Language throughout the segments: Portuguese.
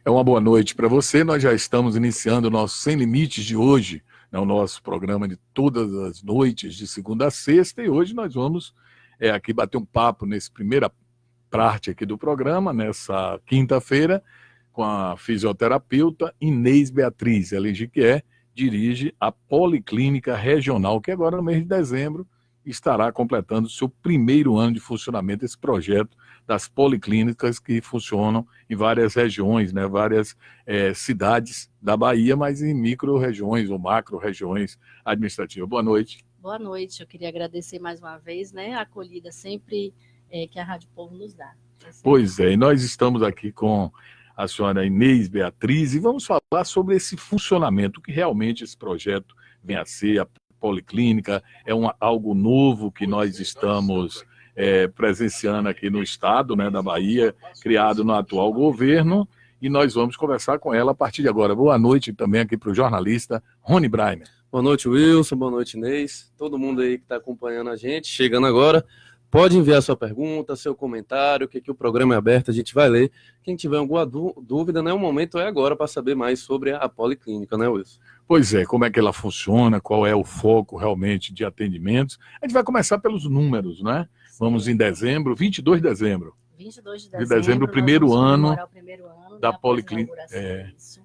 É uma boa noite para você. Nós já estamos iniciando o nosso Sem Limites de hoje, né, o nosso programa de todas as noites, de segunda a sexta, e hoje nós vamos aqui bater um papo nessa primeira parte aqui do programa, nessa quinta-feira, com a fisioterapeuta Inês Beatriz. Ela dirige a Policlínica Regional, que agora no mês de dezembro estará completando o seu primeiro ano de funcionamento, esse projeto das policlínicas que funcionam em várias regiões, né, várias cidades da Bahia, mas em micro-regiões ou macro-regiões administrativas. Boa noite. Boa noite, eu queria agradecer mais uma vez, né, a acolhida sempre que a Rádio Povo nos dá. Pois é, e nós estamos aqui com a senhora Inês Beatriz e vamos falar sobre esse funcionamento, que realmente esse projeto vem a ser, a Policlínica, algo novo que nós estamos presenciando aqui no estado, né, da Bahia, criado no atual governo, e nós vamos conversar com ela a partir de agora. Boa noite também aqui para o jornalista Rony Braimer. Boa noite, Wilson, boa noite, Inês, todo mundo aí que está acompanhando a gente, chegando agora, pode enviar sua pergunta, seu comentário, que aqui o programa é aberto, a gente vai ler. Quem tiver alguma dúvida, né, o momento é agora para saber mais sobre a Policlínica, né, Wilson? Pois é, como é que ela funciona, qual é o foco realmente de atendimentos. A gente vai começar pelos números, né? Sim. Vamos em dezembro, 22 de dezembro. 22 de dezembro, o primeiro ano da Policlínica.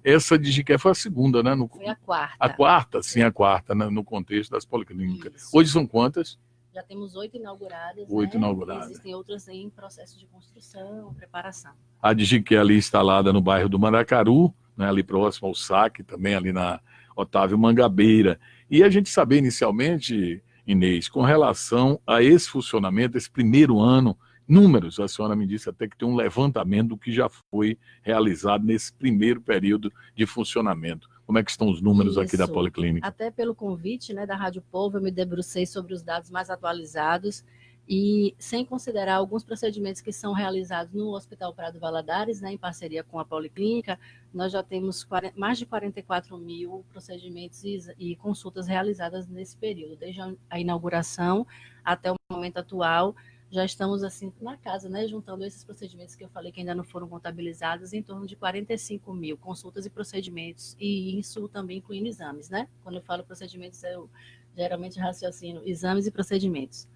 Essa de Jiqué foi a segunda, né? Foi a quarta. A quarta, sim, a quarta, né? No contexto das policlínicas. Isso. Hoje são quantas? Já temos 8 inauguradas. 8 inauguradas. E existem outras em processo de construção, preparação. A de Jiqué ali instalada no bairro do Mandacaru, né? Ali próximo ao SAC, também ali na Otávio Mangabeira. E a gente saber inicialmente, Inês, com relação a esse funcionamento, esse primeiro ano, números, a senhora me disse até que tem um levantamento do que já foi realizado nesse primeiro período de funcionamento. Como é que estão os números aqui da Policlínica? Até pelo convite, né, da Rádio Povo, eu me debrucei sobre os dados mais atualizados e sem considerar alguns procedimentos que são realizados no Hospital Prado Valadares, né, em parceria com a Policlínica, nós já temos mais de 44 mil procedimentos e consultas realizadas nesse período, desde a inauguração até o momento atual. Já estamos assim na casa, né, juntando esses procedimentos que eu falei que ainda não foram contabilizados, em torno de 45 mil consultas e procedimentos, e isso também incluindo exames, né? Quando eu falo procedimentos, eu geralmente raciocino exames e procedimentos.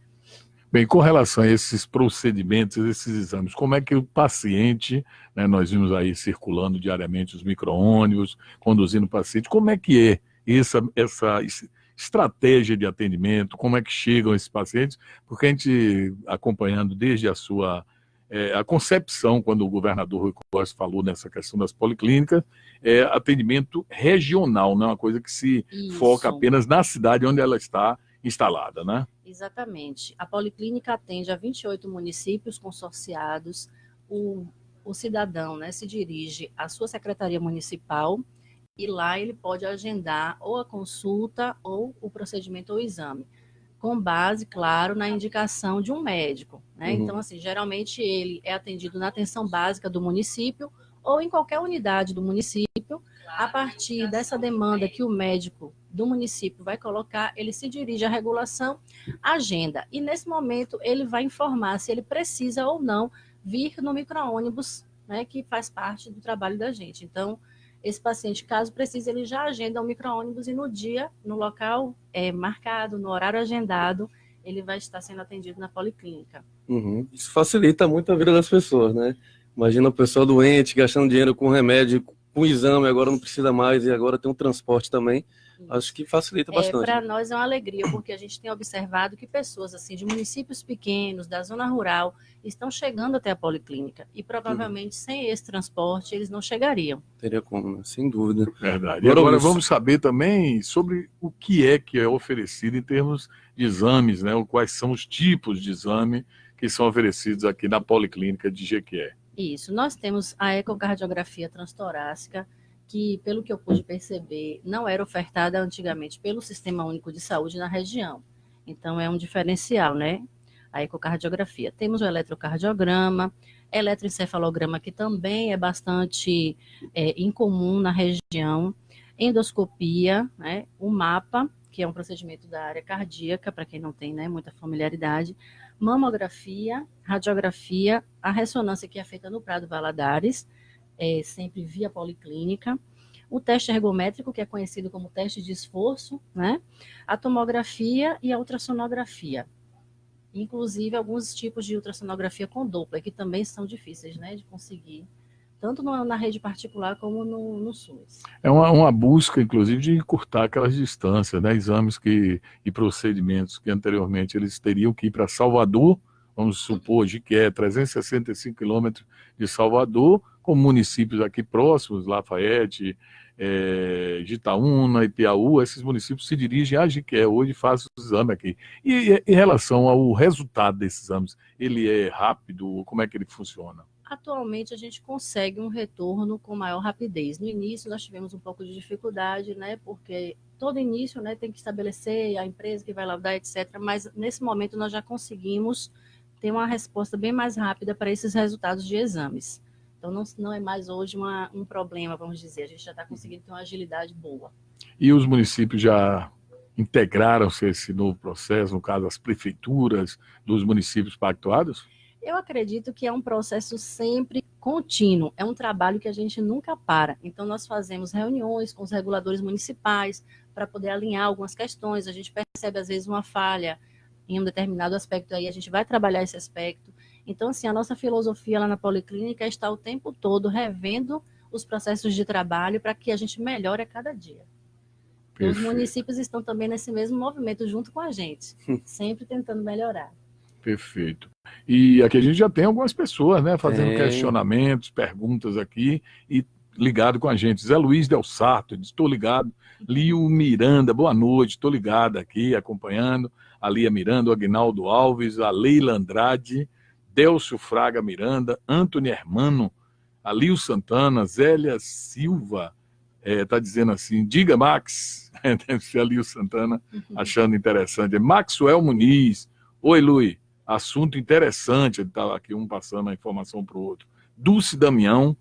Bem, com relação a esses procedimentos, esses exames, como é que o paciente, né, nós vimos aí circulando diariamente os micro-ônibus, conduzindo o paciente, como é que é essa estratégia de atendimento, como é que chegam esses pacientes? Porque a gente, acompanhando desde a concepção, quando o governador Rui Costa falou nessa questão das policlínicas, atendimento regional, não é uma coisa que se foca apenas na cidade onde ela está instalada, né? Exatamente. A Policlínica atende a 28 municípios consorciados. O cidadão, né, se dirige à sua secretaria municipal e lá ele pode agendar ou a consulta ou o procedimento ou o exame, com base, claro, na indicação de um médico, né? Então, assim, geralmente ele é atendido na atenção básica do município ou em qualquer unidade do município. A partir dessa demanda que o médico do município vai colocar, ele se dirige à regulação, agenda. E nesse momento ele vai informar se ele precisa ou não vir no micro-ônibus, né, que faz parte do trabalho da gente. Então, esse paciente, caso precise, ele já agenda o micro-ônibus e no dia, no local marcado, no horário agendado, ele vai estar sendo atendido na Policlínica. Isso facilita muito a vida das pessoas, né? Imagina a pessoa doente, gastando dinheiro com remédio, com exame, agora não precisa mais, e agora tem um transporte também. Acho que facilita bastante. Para nós é uma alegria, porque a gente tem observado que pessoas assim de municípios pequenos, da zona rural, estão chegando até a Policlínica. E provavelmente sem esse transporte eles não chegariam. Teria como, né? Sem dúvida. Verdade. E agora vamos saber também sobre o que é oferecido em termos de exames, né? Quais são os tipos de exame que são oferecidos aqui na Policlínica de Jequié. Isso. Nós temos a ecocardiografia transtorácica, que, pelo que eu pude perceber, não era ofertada antigamente pelo Sistema Único de Saúde na região. Então, é um diferencial, né? A ecocardiografia. Temos o eletrocardiograma, eletroencefalograma, que também é bastante incomum na região, endoscopia, né? O mapa, que é um procedimento da área cardíaca, para quem não tem, né, muita familiaridade, mamografia, radiografia, a ressonância que é feita no Prado Valadares, sempre via policlínica. O teste ergométrico, que é conhecido como teste de esforço, né? A tomografia e a ultrassonografia. Inclusive, alguns tipos de ultrassonografia com Doppler, que também são difíceis, né, de conseguir, tanto na rede particular como no SUS. É uma busca, inclusive, de encurtar aquelas distâncias, né? Exames e procedimentos que anteriormente eles teriam que ir para Salvador, vamos supor, de que é 365 quilômetros de Salvador, com municípios aqui próximos, Lafayette, de Itaúna, Ipiaú, esses municípios se dirigem a Jiqué hoje e fazem o exame aqui. E em relação ao resultado desses exames, ele é rápido? Como é que ele funciona? Atualmente a gente consegue um retorno com maior rapidez. No início nós tivemos um pouco de dificuldade, né, porque todo início, né, tem que estabelecer a empresa que vai laudar, etc. Mas nesse momento nós já conseguimos ter uma resposta bem mais rápida para esses resultados de exames. Então não é mais hoje um problema, vamos dizer, a gente já está conseguindo ter uma agilidade boa. E os municípios já integraram-se a esse novo processo, no caso as prefeituras dos municípios pactuados? Eu acredito que é um processo sempre contínuo, é um trabalho que a gente nunca para. Então, nós fazemos reuniões com os reguladores municipais para poder alinhar algumas questões. A gente percebe, às vezes, uma falha em um determinado aspecto, aí a gente vai trabalhar esse aspecto. Então, assim, a nossa filosofia lá na Policlínica está o tempo todo revendo os processos de trabalho para que a gente melhore a cada dia. Os municípios estão também nesse mesmo movimento junto com a gente, sempre tentando melhorar. Perfeito. E aqui a gente já tem algumas pessoas, né, fazendo questionamentos, perguntas aqui e ligado com a gente. Zé Luiz Del Sarto, estou ligado. Lio Miranda, boa noite, estou ligado aqui, acompanhando. A Lia Miranda, o Aguinaldo Alves, a Leila Andrade, Delcio Fraga Miranda, Antônio Hermano, Alio Santana, Zélia Silva, tá dizendo assim, diga Max, deve ser Alio Santana, achando interessante. Maxwell Muniz, oi Luiz. Assunto interessante, ele estava aqui um passando a informação para o outro. Dulce Damião,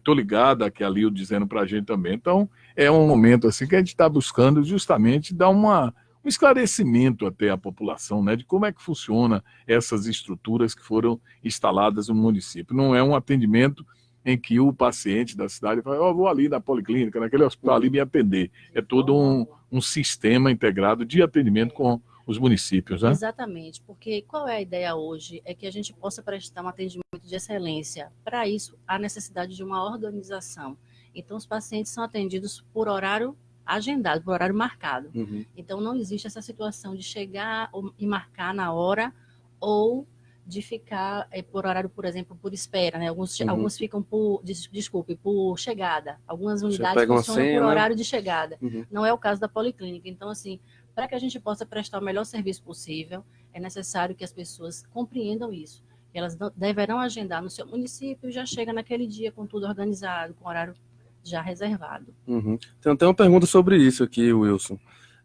tô ligado aqui a Lio dizendo para a gente também. Então, é um momento assim que a gente está buscando justamente dar um esclarecimento até à população, né, de como é que funciona essas estruturas que foram instaladas no município. Não é um atendimento em que o paciente da cidade fala, vou ali na policlínica, naquele hospital ali me atender. É todo um sistema integrado de atendimento com os municípios, né? Exatamente, porque qual é a ideia hoje? É que a gente possa prestar um atendimento de excelência. Para isso, há necessidade de uma organização. Então, os pacientes são atendidos por horário agendado, por horário marcado. Então, não existe essa situação de chegar e marcar na hora ou de ficar por horário, por exemplo, por espera, né? Alguns ficam por chegada. Algumas unidades funcionam por horário de chegada. Não é o caso da Policlínica. Então, assim, para que a gente possa prestar o melhor serviço possível, é necessário que as pessoas compreendam isso. Elas deverão agendar no seu município e já chega naquele dia com tudo organizado, com horário já reservado. Tem até uma pergunta sobre isso aqui, Wilson.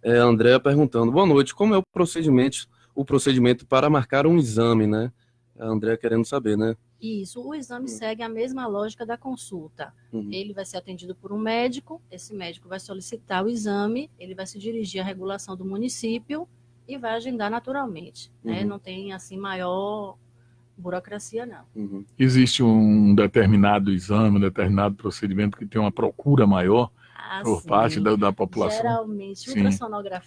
A Andréa perguntando, boa noite, como é o procedimento para marcar um exame, né? A Andréa querendo saber, né? Isso, o exame segue a mesma lógica da consulta. Ele vai ser atendido por um médico, esse médico vai solicitar o exame, ele vai se dirigir à regulação do município e vai agendar naturalmente. Né? Não tem, assim, maior burocracia, não. Existe um determinado exame, um determinado procedimento que tem uma procura maior por parte da população? Geralmente,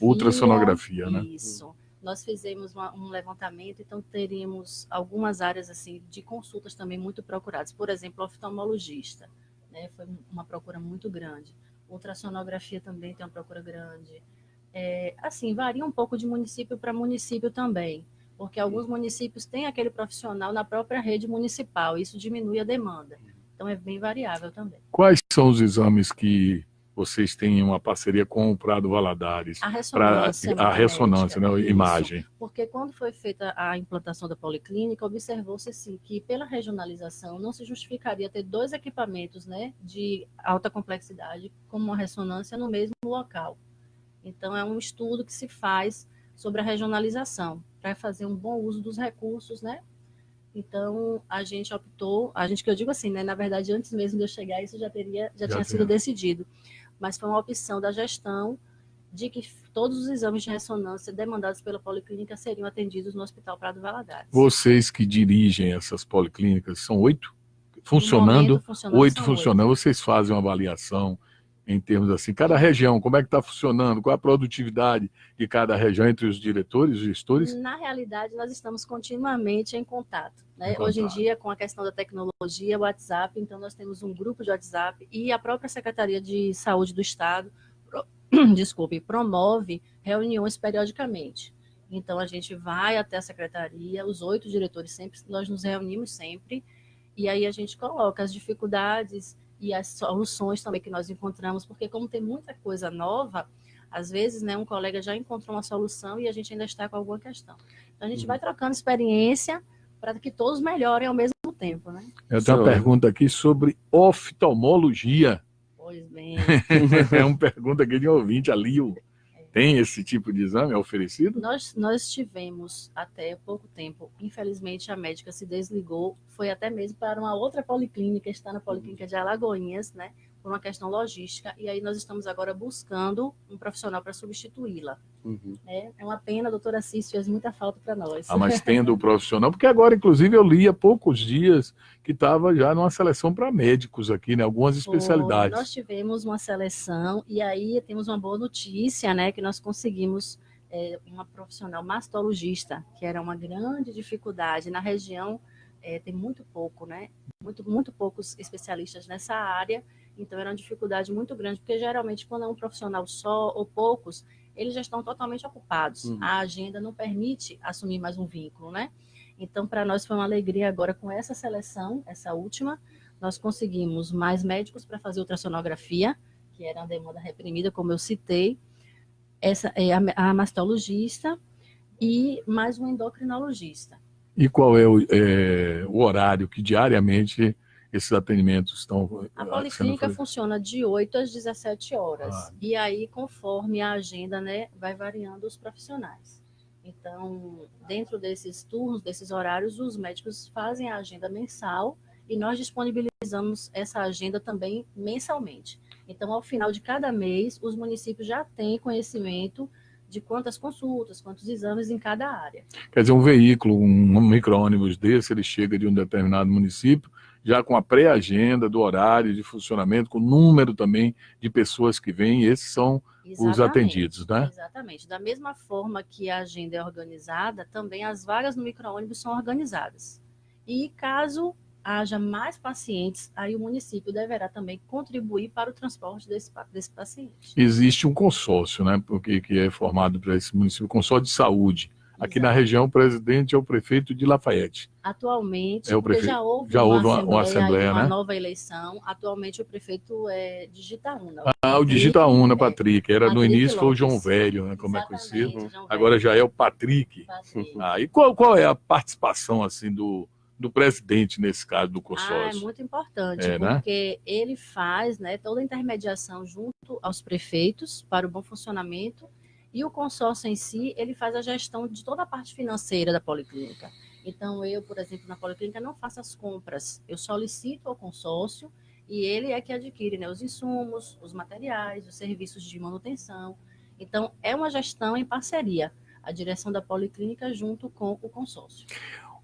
ultrassonografia, né? Isso. Nós fizemos um levantamento, então teríamos algumas áreas assim de consultas também muito procuradas. Por exemplo, oftalmologista, né? Foi uma procura muito grande. Ultrassonografia também tem uma procura grande. Assim, varia um pouco de município para município também, porque alguns municípios têm aquele profissional na própria rede municipal, e isso diminui a demanda. Então é bem variável também. Quais são os exames que vocês têm uma parceria com o Prado Valadares? A ressonância, né? Imagem. Porque quando foi feita a implantação da Policlínica, observou-se assim, que pela regionalização não se justificaria ter 2 equipamentos, né, de alta complexidade, como uma ressonância no mesmo local. Então, é um estudo que se faz sobre a regionalização, para fazer um bom uso dos recursos, né? Então, a gente optou, que eu digo assim, né, na verdade, antes mesmo de eu chegar, isso já tinha sido decidido. Mas foi uma opção da gestão de que todos os exames de ressonância demandados pela Policlínica seriam atendidos no Hospital Prado Valadares. Vocês que dirigem essas policlínicas, são 8? funcionando, funcionando 8 são funcionando. Vocês fazem uma avaliação em termos assim, cada região, como é que está funcionando, qual a produtividade de cada região entre os diretores, os gestores? Na realidade, nós estamos continuamente em contato, né? Em Hoje em contato. dia, com a questão da tecnologia, o WhatsApp, então nós temos um grupo de WhatsApp e a própria Secretaria de Saúde do Estado, desculpe, promove reuniões periodicamente. Então, a gente vai até a secretaria, os 8 diretores sempre, nós nos reunimos sempre, e aí a gente coloca as dificuldades e as soluções também que nós encontramos, porque como tem muita coisa nova, às vezes, né, um colega já encontrou uma solução e a gente ainda está com alguma questão. Então, a gente vai trocando experiência para que todos melhorem ao mesmo tempo, né? Eu tenho uma pergunta aqui sobre oftalmologia. Pois bem. É uma pergunta aqui de um ouvinte, a Lio. Tem esse tipo de exame oferecido? Nós tivemos até pouco tempo, infelizmente a médica se desligou, foi até mesmo para uma outra policlínica, está na Policlínica de Alagoinhas, né, por uma questão logística, e aí nós estamos agora buscando um profissional para substituí-la. É uma pena, a doutora Cis fez muita falta para nós. Mas tendo o profissional, porque agora, inclusive, eu li há poucos dias que estava já numa seleção para médicos aqui, né? Algumas especialidades. Nós tivemos uma seleção e aí temos uma boa notícia, né? Que nós conseguimos uma profissional mastologista, que era uma grande dificuldade na região. Tem muito pouco, né? Muito poucos especialistas nessa área. Então era uma dificuldade muito grande, porque geralmente quando é um profissional só ou poucos, eles já estão totalmente ocupados. A agenda não permite assumir mais um vínculo, né? Então, para nós foi uma alegria agora com essa seleção, essa última, nós conseguimos mais médicos para fazer ultrassonografia, que era uma demanda reprimida, como eu citei, essa é a mastologista e mais um endocrinologista. E qual é o horário que diariamente esses atendimentos estão A policlínica funciona de 8 às 17 horas. E aí, conforme a agenda, né, vai variando os profissionais. Então, dentro desses turnos, desses horários, os médicos fazem a agenda mensal e nós disponibilizamos essa agenda também mensalmente. Então, ao final de cada mês, os municípios já têm conhecimento de quantas consultas, quantos exames em cada área. Quer dizer, um veículo, um micro-ônibus desse, ele chega de um determinado município, já com a pré-agenda do horário de funcionamento, com o número também de pessoas que vêm, esses são os atendidos, né? Exatamente. Da mesma forma que a agenda é organizada, também as vagas no micro-ônibus são organizadas. E caso haja mais pacientes, aí o município deverá também contribuir para o transporte desse paciente. Existe um consórcio, né? Porque que é formado para esse município, consórcio de saúde. Aqui na região, o presidente é o prefeito de Lafayette. Atualmente, o prefeito, já houve uma assembleia, uma né? nova eleição. Atualmente o prefeito é de Gitaúna. O de Gitaúna, Patrick. Era Patrick no início foi o Lopes. João Velho, né? Como é Exatamente, conhecido. João Agora Velho. já é o Patrick. E qual é a participação assim do presidente nesse caso do consórcio? É muito importante, né? porque ele faz, né, toda a intermediação junto aos prefeitos para o bom funcionamento e o consórcio em si, ele faz a gestão de toda a parte financeira da policlínica. Então, eu, por exemplo, na policlínica não faço as compras, eu solicito ao consórcio e ele é que adquire, né, os insumos, os materiais, os serviços de manutenção. Então, é uma gestão em parceria, a direção da policlínica junto com o consórcio.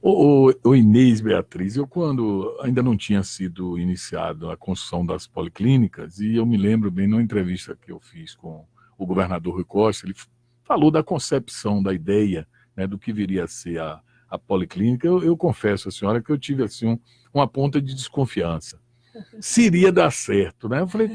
O Inês Beatriz, eu quando ainda não tinha sido iniciado a construção das policlínicas, e eu me lembro bem numa entrevista que eu fiz com o governador Rui Costa, ele falou da concepção, da ideia, né, do que viria a ser a policlínica. Eu confesso à senhora que eu tive assim, uma ponta de desconfiança. Se iria dar certo, né? Eu falei,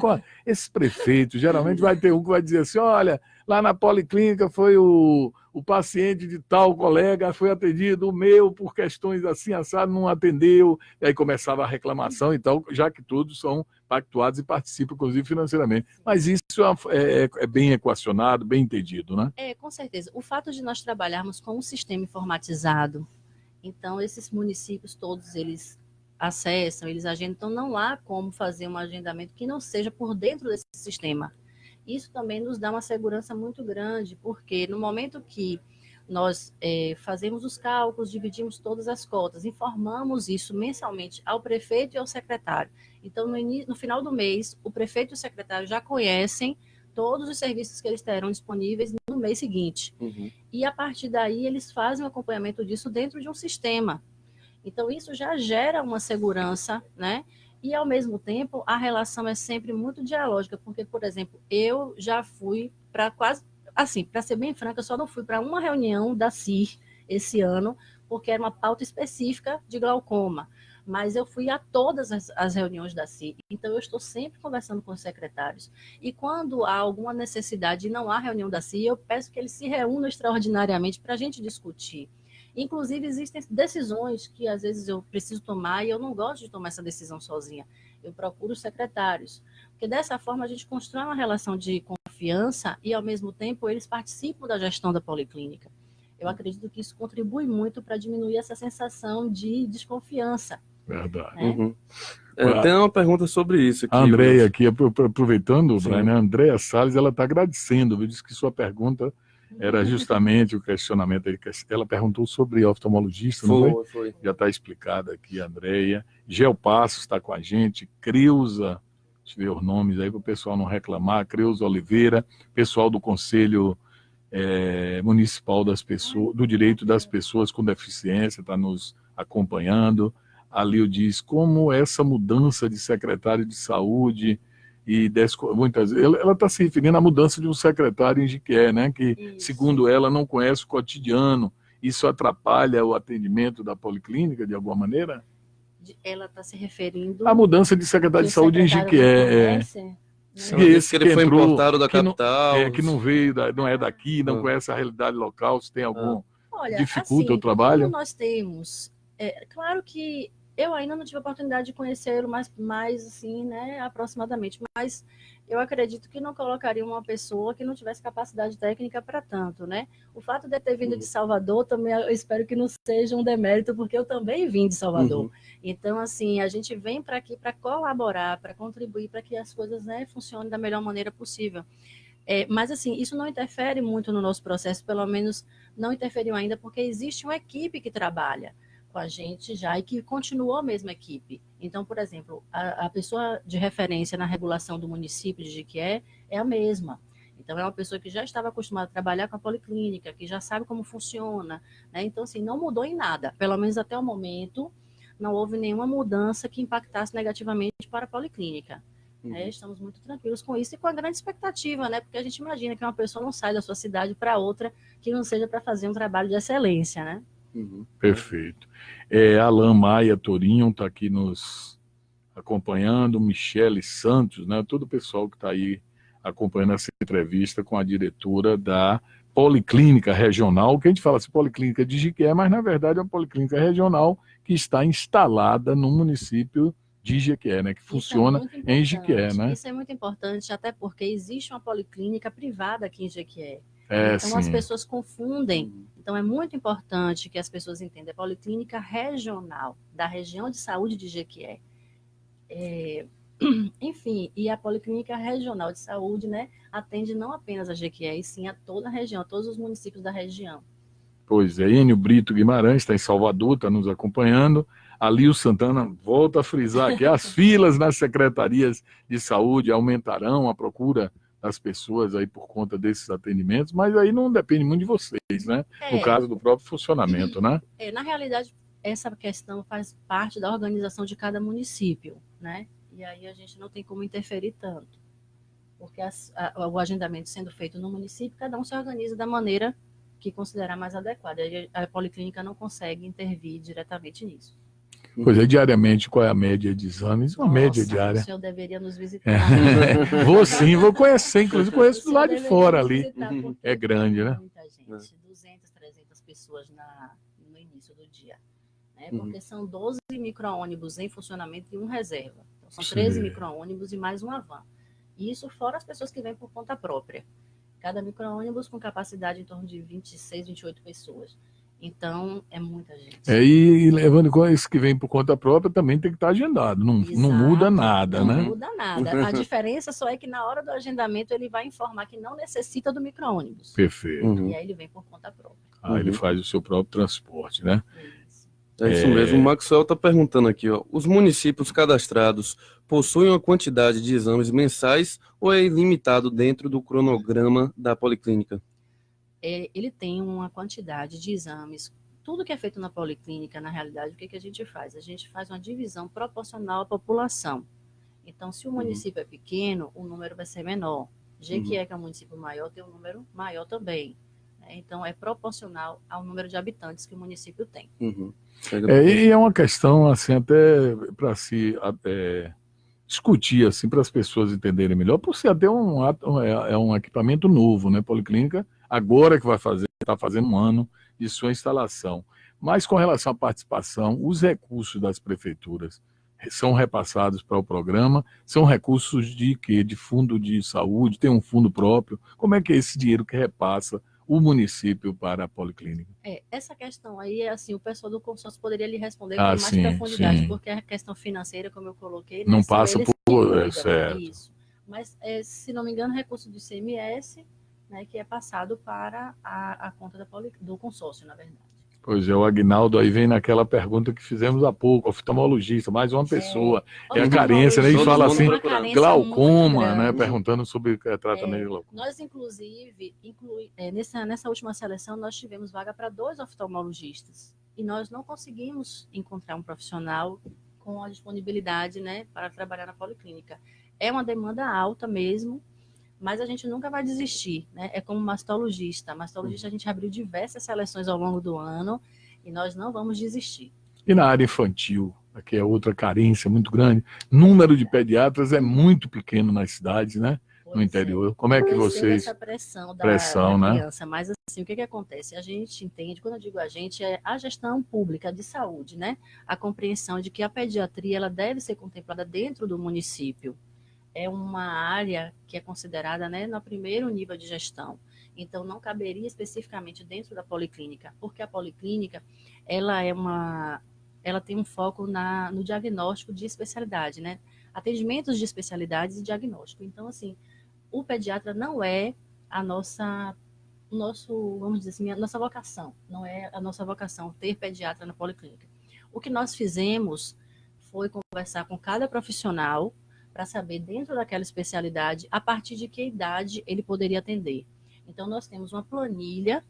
esse prefeito, geralmente vai ter um que vai dizer assim, olha, lá na policlínica foi o paciente de tal colega, foi atendido, o meu, por questões assim, assado, não atendeu, e aí começava a reclamação e tal, já que todos são pactuados e participam, inclusive, financeiramente. Mas isso é bem equacionado, bem entendido, né? Com certeza. O fato de nós trabalharmos com um sistema informatizado, então esses municípios todos, eles acessam, eles agendam, então não há como fazer um agendamento que não seja por dentro desse sistema. Isso também nos dá uma segurança muito grande, porque no momento que nós fazemos os cálculos, dividimos todas as cotas, informamos isso mensalmente ao prefeito e ao secretário. Então, no final do mês, o prefeito e o secretário já conhecem todos os serviços que eles terão disponíveis no mês seguinte. E, a partir daí, eles fazem o acompanhamento disso dentro de um sistema. Então, isso já gera uma segurança, né? E, ao mesmo tempo, a relação é sempre muito dialógica, porque, por exemplo, eu já fui para quase, assim, para ser bem franca, eu só não fui para uma reunião da CIR esse ano, porque era uma pauta específica de glaucoma, mas eu fui a todas as reuniões da CIR, então eu estou sempre conversando com os secretários, e quando há alguma necessidade e não há reunião da CIR, eu peço que eles se reúnam extraordinariamente para a gente discutir. Inclusive, existem decisões que às vezes eu preciso tomar e eu não gosto de tomar essa decisão sozinha. Eu procuro os secretários, porque dessa forma a gente constrói uma relação de confiança e, ao mesmo tempo, eles participam da gestão da policlínica. Eu acredito que isso contribui muito para diminuir essa sensação de desconfiança. Verdade. Né? Tem uma pergunta sobre isso aqui. A Andréia aqui, aproveitando, Sim. Brian, a Andréia Salles, ela está agradecendo, viu? Diz que sua pergunta era justamente o questionamento. Ela perguntou sobre oftalmologista, não foi? Foi. Já está explicado aqui, a Andréia. Gel Passos está com a gente, Creuza, deixa eu ver os nomes aí para o pessoal não reclamar, Creuza Oliveira, pessoal do Conselho Municipal das Pessoas, do Direito das Pessoas com Deficiência, está nos acompanhando. A Lio diz como essa mudança de secretário de saúde e muitas vezes ela está se referindo à mudança de um secretário em Jequié, né? Que, Isso. segundo ela, não conhece o cotidiano. Isso atrapalha o atendimento da policlínica de alguma maneira? Ela está se referindo A mudança de secretário de saúde em Jequié. Que ele foi importado da capital. Que não veio, não é daqui, não conhece a realidade local, se tem algum... Olha, dificulta assim, o trabalho? Como nós temos... claro que eu ainda não tive a oportunidade de conhecê-lo mais assim, né, aproximadamente, mas eu acredito que não colocaria uma pessoa que não tivesse capacidade técnica para tanto, né? O fato de ter vindo de Salvador também, eu espero que não seja um demérito, porque eu também vim de Salvador. Então, assim, a gente vem para aqui para colaborar, para contribuir para que as coisas, né, funcionem da melhor maneira possível. Mas, assim, isso não interfere muito no nosso processo, pelo menos não interferiu ainda, porque existe uma equipe que trabalha com a gente já e que continuou a mesma equipe. Então, por exemplo, a pessoa de referência na regulação do município de Jequié é a mesma. Então, é uma pessoa que já estava acostumada a trabalhar com a policlínica, que já sabe como funciona, né? Então, assim, não mudou em nada. Pelo menos até o momento, não houve nenhuma mudança que impactasse negativamente para a policlínica. Estamos muito tranquilos com isso e com a grande expectativa, né? Porque a gente imagina que uma pessoa não sai da sua cidade para outra que não seja para fazer um trabalho de excelência, né? Perfeito. Alan Maia Torinho está aqui nos acompanhando, Michele Santos, né? Todo o pessoal que está aí acompanhando essa entrevista com a diretora da Policlínica Regional, que a gente fala assim, Policlínica de Jequié, mas na verdade é uma Policlínica Regional que está instalada no município de Jequié, né? Que funciona em Jequié, né? Isso é muito importante, até porque existe uma policlínica privada aqui em Jequié. Então, sim. as pessoas confundem. Então, é muito importante que as pessoas entendam. A policlínica regional da região de saúde de Jequié. Enfim, e a policlínica regional de saúde, né, atende não apenas a Jequié, e sim a toda a região, a todos os municípios da região. Pois é, Enio Brito Guimarães está em Salvador, está nos acompanhando. A Lio Santana volta a frisar aqui, as filas nas secretarias de saúde aumentarão a procura das pessoas aí por conta desses atendimentos, mas aí não depende muito de vocês, né? No caso do próprio funcionamento, né? Na realidade, essa questão faz parte da organização de cada município, né? E aí a gente não tem como interferir tanto, porque o agendamento sendo feito no município, cada um se organiza da maneira que considerar mais adequada. A policlínica não consegue intervir diretamente nisso. Pois é, diariamente, qual é a média de exames? Uma média diária. O senhor deveria nos visitar. Vou sim, vou conhecer, inclusive conheço do lado de fora ali. É grande, né? Muita gente, 200, 300 pessoas no início do dia. Né? Porque são 12 micro-ônibus em funcionamento e um reserva. Então, são 13 micro-ônibus e mais uma van. Isso fora as pessoas que vêm por conta própria. Cada micro-ônibus com capacidade em torno de 26, 28 pessoas. Então, é muita gente. E levando com isso que vem por conta própria, também tem que estar agendado. Não muda nada, né? Não muda nada. A diferença só é que na hora do agendamento ele vai informar que não necessita do micro-ônibus. Perfeito. E aí ele vem por conta própria. Ele faz o seu próprio transporte, né? É isso mesmo. O Maxwell está perguntando aqui, ó, os municípios cadastrados possuem uma quantidade de exames mensais ou é ilimitado dentro do cronograma da policlínica? Ele tem uma quantidade de exames tudo que é feito na policlínica, na realidade, o que, que a gente faz? A gente faz uma divisão proporcional à população. Então, se o município é pequeno, o número vai ser menor. Jequié, que é um município maior, tem um número maior também. Então, é proporcional ao número de habitantes que o município tem. E é uma questão, assim, até para se discutir, assim, para as pessoas entenderem melhor, por ser até um equipamento novo, né? Policlínica, agora que está fazendo um ano de sua instalação. Mas com relação à participação, os recursos das prefeituras são repassados para o programa, são recursos de quê? De fundo de saúde, tem um fundo próprio. Como é que é esse dinheiro que repassa o município para a policlínica? Essa questão aí, assim, o pessoal do consórcio poderia lhe responder com mais sim, profundidade, sim. porque a questão financeira, como eu coloquei, não são passa eles que por cuidam, certo. isso. Mas, se não me engano, recurso do ICMS, né, que é passado para a conta do consórcio, na verdade. Pois é, o Aguinaldo aí vem naquela pergunta que fizemos há pouco, oftalmologista, mais uma pessoa. É a carência, né? E fala assim, glaucoma, né? Perguntando sobre tratamento de glaucoma. Nós, inclusive, nessa última seleção, nós tivemos vaga para 2 oftalmologistas. E nós não conseguimos encontrar um profissional com a disponibilidade, né, para trabalhar na policlínica. É uma demanda alta mesmo, mas a gente nunca vai desistir, né? É como mastologista. Mastologista, a gente abriu diversas seleções ao longo do ano e nós não vamos desistir. E na área infantil, que é outra carência muito grande, número de pediatras é muito pequeno nas cidades, né? No interior. Como é que vocês... Essa pressão da criança, né? mas assim, o que acontece? A gente entende, quando eu digo a gente, é a gestão pública de saúde, né? A compreensão de que a pediatria ela deve ser contemplada dentro do município. É uma área que é considerada, né, no primeiro nível de gestão. Então, não caberia especificamente dentro da policlínica, porque a policlínica ela tem um foco no diagnóstico de especialidade, né? Atendimentos de especialidades e diagnóstico. Então, assim, o pediatra não é vamos dizer assim, a nossa vocação. Não é a nossa vocação ter pediatra na policlínica. O que nós fizemos foi conversar com cada profissional para saber, dentro daquela especialidade, a partir de que idade ele poderia atender. Então, nós temos uma planilha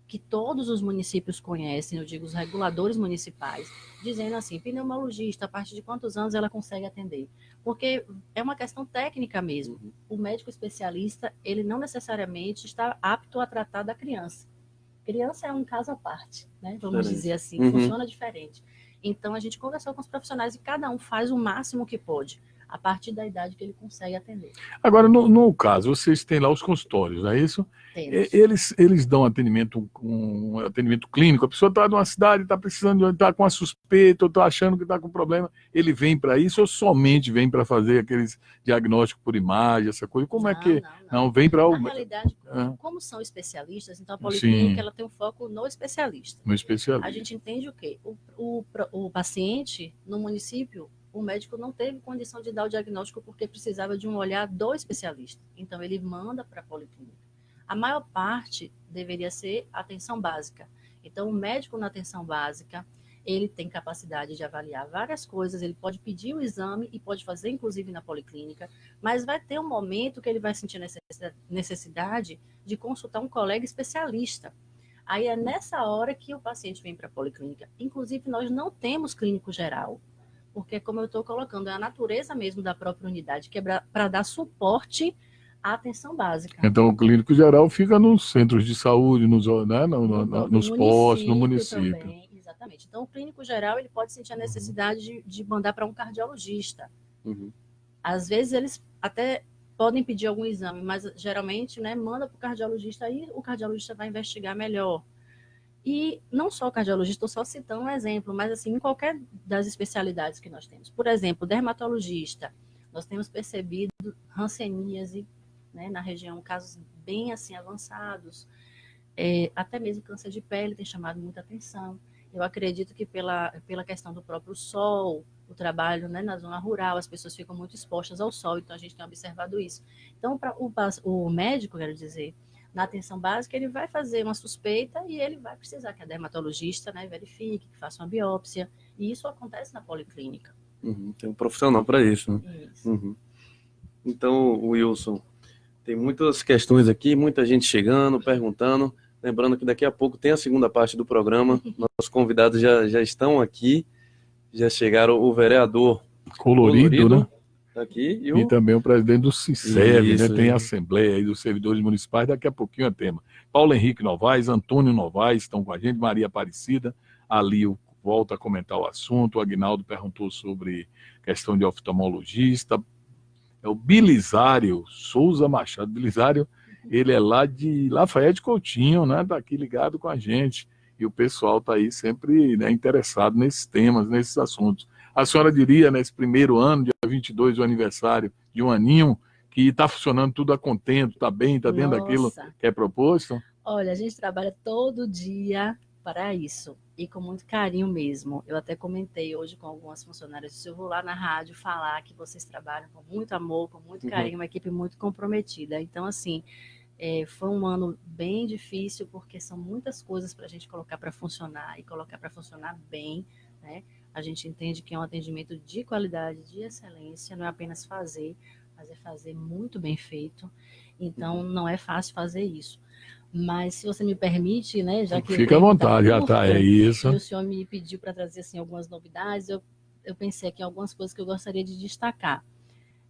que todos os municípios conhecem, eu digo os reguladores municipais, dizendo assim, pneumologista, a partir de quantos anos ela consegue atender? Porque é uma questão técnica mesmo. O médico especialista, ele não necessariamente está apto a tratar da criança. Criança é um caso à parte, né? Vamos dizer assim, funciona diferente. Então, a gente conversou com os profissionais e cada um faz o máximo que pode, a partir da idade que ele consegue atender. Agora, no caso, vocês têm lá os consultórios, não é isso? Eles dão atendimento clínico. A pessoa está numa cidade, está precisando, está com uma suspeita, ou está achando que está com problema. Ele vem para isso ou somente vem para fazer aqueles diagnósticos por imagem, essa coisa? Como é que... Não, vem para... Na realidade, como são especialistas, então a policlínica ela tem um foco no especialista. No especialista. A gente entende o quê? O paciente, no município, o médico não teve condição de dar o diagnóstico porque precisava de um olhar do especialista. Então, ele manda para a policlínica. A maior parte deveria ser atenção básica. Então, o médico na atenção básica, ele tem capacidade de avaliar várias coisas, ele pode pedir o exame e pode fazer, inclusive, na policlínica, mas vai ter um momento que ele vai sentir necessidade de consultar um colega especialista. Aí é nessa hora que o paciente vem para a policlínica. Inclusive, nós não temos clínico geral, porque, como eu estou colocando, é a natureza mesmo da própria unidade, que é para dar suporte à atenção básica. Então, o clínico geral fica nos centros de saúde, nos postos, no município. Também, exatamente. Então, o clínico geral ele pode sentir a necessidade de mandar para um cardiologista. Às vezes, eles até podem pedir algum exame, mas, geralmente, né, manda para o cardiologista, aí o cardiologista vai investigar melhor. E não só o cardiologista, estou só citando um exemplo, mas assim, em qualquer das especialidades que nós temos. Por exemplo, dermatologista, nós temos percebido hanseníase, né, na região, casos bem assim avançados, até mesmo câncer de pele tem chamado muita atenção. Eu acredito que pela questão do próprio sol, o trabalho, né, na zona rural, as pessoas ficam muito expostas ao sol, então a gente tem observado isso. Então, para o médico, quero dizer, na atenção básica, ele vai fazer uma suspeita e ele vai precisar que a dermatologista, né, verifique, que faça uma biópsia. E isso acontece na policlínica. Tem um profissional para isso, né? Isso. Então, Wilson, tem muitas questões aqui, muita gente chegando, perguntando. Lembrando que daqui a pouco tem a segunda parte do programa. Nossos convidados já estão aqui. Já chegaram o vereador Colorido, né? Tá aqui. E também o presidente do CICEV, né? Isso, Tem a gente. Assembleia aí dos Servidores Municipais, daqui a pouquinho é tema. Paulo Henrique Novaes, Antônio Novaes estão com a gente, Maria Aparecida, Alio volta a comentar o assunto, o Aguinaldo perguntou sobre questão de oftalmologista, é o Bilisário Souza Machado. Bilisário, ele é lá de Lafayette Coutinho, né? Tá aqui ligado com a gente. E o pessoal tá aí sempre, né, interessado nesses temas, nesses assuntos. A senhora diria, nesse primeiro ano, dia 22, o aniversário de um aninho, que está funcionando tudo a contento, está bem, está dentro daquilo Nossa, que é proposto? olha, a gente trabalha todo dia para isso e com muito carinho mesmo. Eu até comentei hoje com algumas funcionárias, se eu vou lá na rádio falar que vocês trabalham com muito amor, com muito carinho, uma equipe muito comprometida. Então, assim, foi um ano bem difícil, porque são muitas coisas para a gente colocar para funcionar e colocar para funcionar bem, né? A gente entende que é um atendimento de qualidade, de excelência, não é apenas fazer, mas é fazer muito bem feito. Então, não é fácil fazer isso. Mas, se você me permite, né, já que Fica à vontade, já está, é isso. e o senhor me pediu para trazer assim, algumas novidades, eu pensei aqui em algumas coisas que eu gostaria de destacar.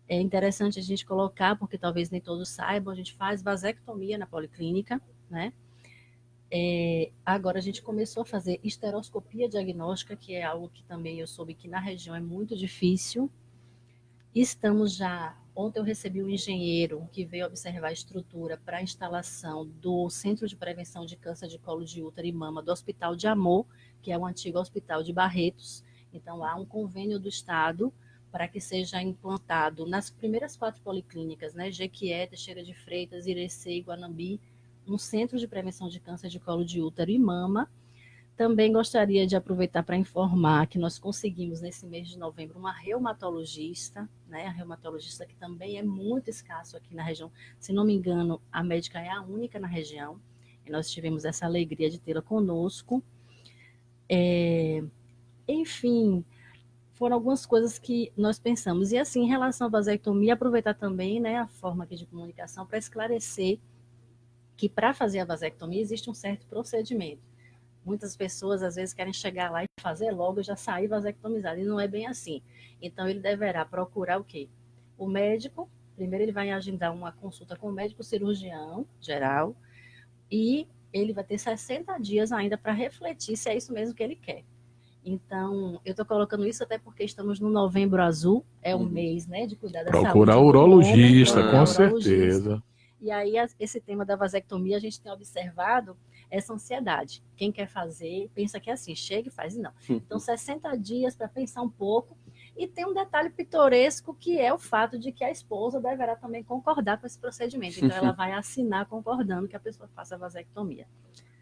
É interessante a gente colocar, porque talvez nem todos saibam, a gente faz vasectomia na policlínica, né? Agora a gente começou a fazer esteroscopia diagnóstica, que é algo que também eu soube que na região é muito difícil. Ontem eu recebi um engenheiro que veio observar a estrutura para a instalação do Centro de Prevenção de Câncer de Colo de Útero e Mama do Hospital de Amor, que é o antigo Hospital de Barretos. Então, há um convênio do Estado para que seja implantado nas primeiras 4 policlínicas, né, Jequié, Teixeira de Freitas, Irecê e Guanambi, um centro de prevenção de câncer de colo de útero e mama. Também gostaria de aproveitar para informar que nós conseguimos, nesse mês de novembro, uma reumatologista, né, a reumatologista que também é muito escasso aqui na região. Se não me engano, a médica é a única na região, e nós tivemos essa alegria de tê-la conosco. Enfim, foram algumas coisas que nós pensamos. E assim, em relação à vasectomia, aproveitar também, né, a forma aqui de comunicação para esclarecer que para fazer a vasectomia existe um certo procedimento. Muitas pessoas às vezes querem chegar lá e fazer logo e já sair vasectomizado, e não é bem assim. Então ele deverá procurar o quê? O médico, primeiro ele vai agendar uma consulta com o médico cirurgião geral, e ele vai ter 60 dias ainda para refletir se é isso mesmo que ele quer. Então, eu estou colocando isso até porque estamos no Novembro Azul, é um mês, né, de cuidar da Procurar saúde do urologista, homem, com procurar urologista. certeza. E aí, esse tema da vasectomia, a gente tem observado essa ansiedade. Quem quer fazer, pensa que é assim, chega e faz, não. Então, 60 dias para pensar um pouco. E tem um detalhe pitoresco, que é o fato de que a esposa deverá também concordar com esse procedimento. Então, ela vai assinar concordando que a pessoa faça a vasectomia.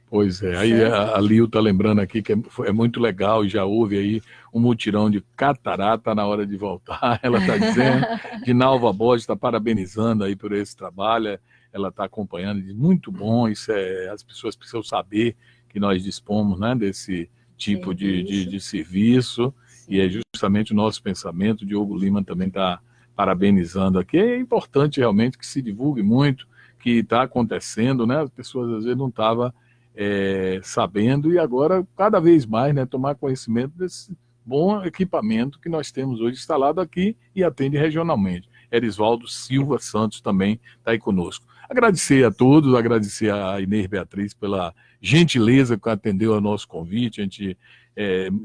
Pois é, aí a Lil está lembrando aqui que é muito legal, e já houve aí um mutirão de catarata na hora de voltar. Ela está dizendo, Dinalva Borges está parabenizando aí por esse trabalho, ela está acompanhando, diz, muito bom, as pessoas precisam saber que nós dispomos, né, desse tipo de serviço, e é justamente o nosso pensamento. O Diogo Lima também está parabenizando aqui. É importante realmente que se divulgue muito, que está acontecendo, né, as pessoas às vezes não estavam sabendo, e agora cada vez mais, né, tomar conhecimento desse bom equipamento que nós temos hoje instalado aqui e atende regionalmente. Erisvaldo Silva Santos também está aí conosco. Agradecer a todos, agradecer a Inês Beatriz pela gentileza que atendeu ao nosso convite. A gente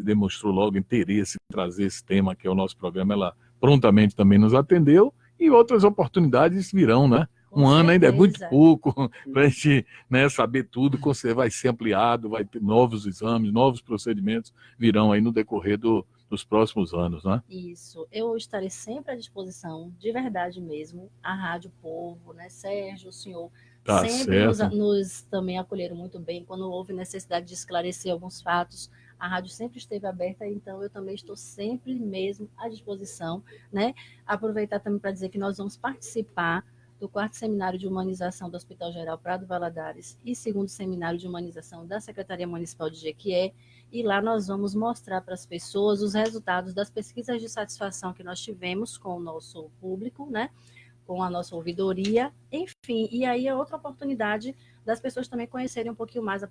demonstrou logo interesse em trazer esse tema, que é o nosso programa. Ela prontamente também nos atendeu, e outras oportunidades virão, né? Um ano ainda é muito pouco para a gente, né, saber tudo. Vai ser ampliado, vai ter novos exames, novos procedimentos virão aí no decorrer dos próximos anos, né? Isso, eu estarei sempre à disposição, de verdade mesmo, a Rádio Povo, né, Sérgio, o senhor Tá sempre certo. nos também acolheram muito bem, quando houve necessidade de esclarecer alguns fatos, a rádio sempre esteve aberta, então eu também estou sempre mesmo à disposição, né? Aproveitar também para dizer que nós vamos participar do 4º Seminário de Humanização do Hospital Geral Prado Valadares e 2º Seminário de Humanização da Secretaria Municipal de Jequié, e lá nós vamos mostrar para as pessoas os resultados das pesquisas de satisfação que nós tivemos com o nosso público, né? Com a nossa ouvidoria, enfim, e aí é outra oportunidade das pessoas também conhecerem um pouquinho mais a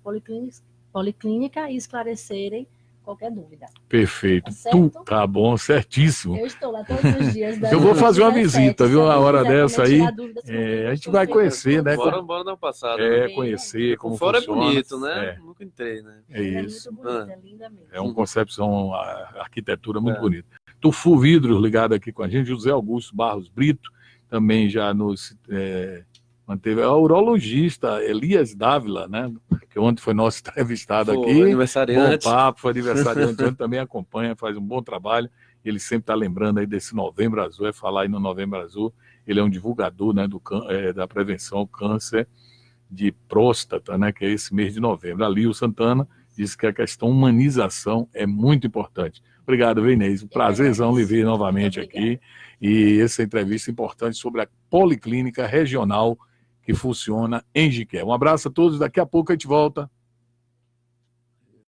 policlínica e esclarecerem qualquer dúvida. Perfeito. Tá certo? Tá bom, certíssimo. Eu estou lá todos os dias. Eu vou fazer uma 17, visita, viu? se Uma alguém hora quiser dessa também aí, tirar dúvidas comigo, a eu gente vai estou conhecer, né? Bora dar uma passada. Né? Conhecer como Por fora funciona. é bonito, né? É. Nunca entrei, né? É Ela isso. É muito bonita, é linda mesmo. É uma concepção, a arquitetura muito É. bonita. Tufu Vidros ligado aqui com a gente, José Augusto Barros Brito, também já nos manteve. A urologista Elias Dávila, né? Que ontem foi nosso entrevistado Pô, aqui. Bom aniversariante. papo, foi aniversariante ontem, também acompanha, faz um bom trabalho. Ele sempre está lembrando aí desse Novembro Azul, é falar aí no Novembro Azul. Ele é um divulgador, né, da prevenção ao câncer de próstata, né, que é esse mês de novembro. Ali o Santana disse que a questão humanização é muito importante. Obrigado, Inês. Um prazerzão lhe ver novamente aqui. E essa entrevista importante sobre a Policlínica Regional que funciona em Jiqué. Um abraço a todos. Daqui a pouco a gente volta.